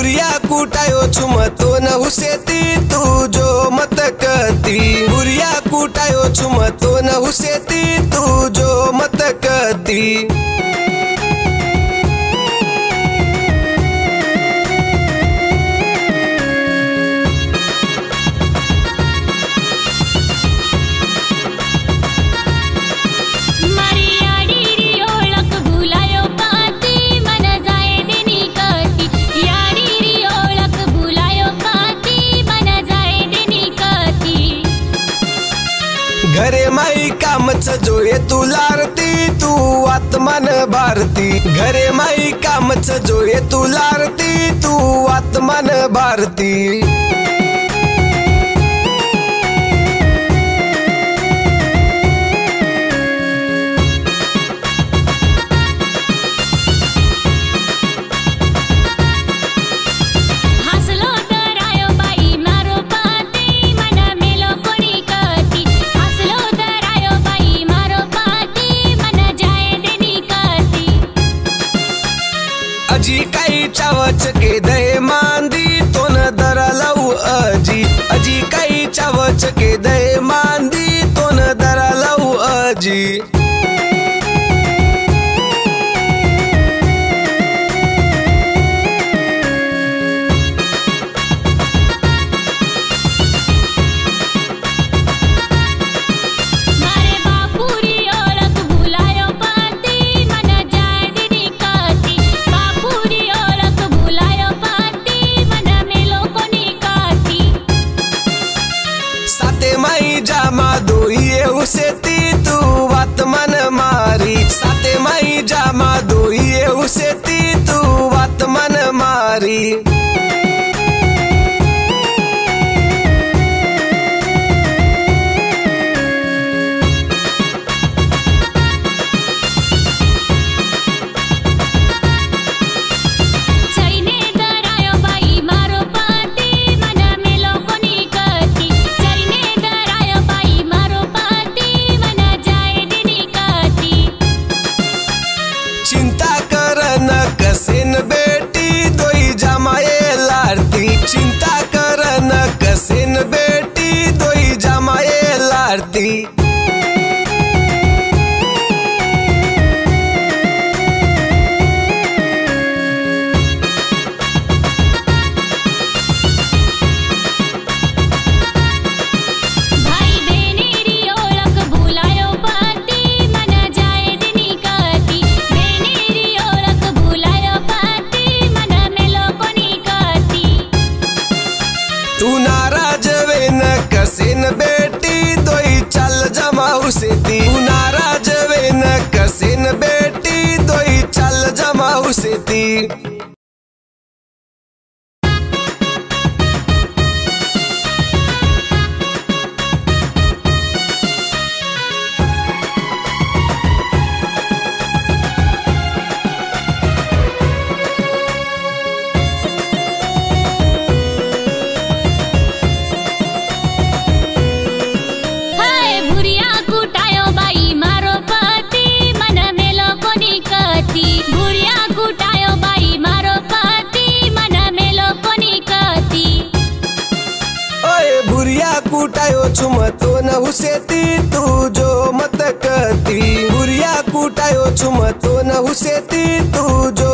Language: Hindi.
बुरिया कुटायो छुम तो न हुसेती तू जो मत कती। बुरिया कुटायो छुम तो न हुसेती तू जो मत कती। घरे माई कामच जोये तू लारती तू आत्मान भारती। घरे माई कामच जोये तू लारती तू आत्मान भारती। अजी काही चावच के दे मांदी तो न दरा लऊ अजी। अजी काही चावच के दे मांदी तो न दरा लऊ अजी। माई जामा दोइए हुसेती तू बात मन मारी। साते माई जामा दोइए हुसेती तू बात मन मारी। चिंता करन कसेन बेटी दोई जमाए लारती। चिंता करन कसेन बेटी दोई जमाए लारती। तू नाराज वेन कसेन बेटी दोई चल जमा हुसेती। तू नाराज वेन कसेन बेटी दोई चल जमा हुसेती। बुरिया कुटायो छुम तो न हुसेती तू जो मत कती। बुरिया कुटायो छुम तो न हुसेती तू जो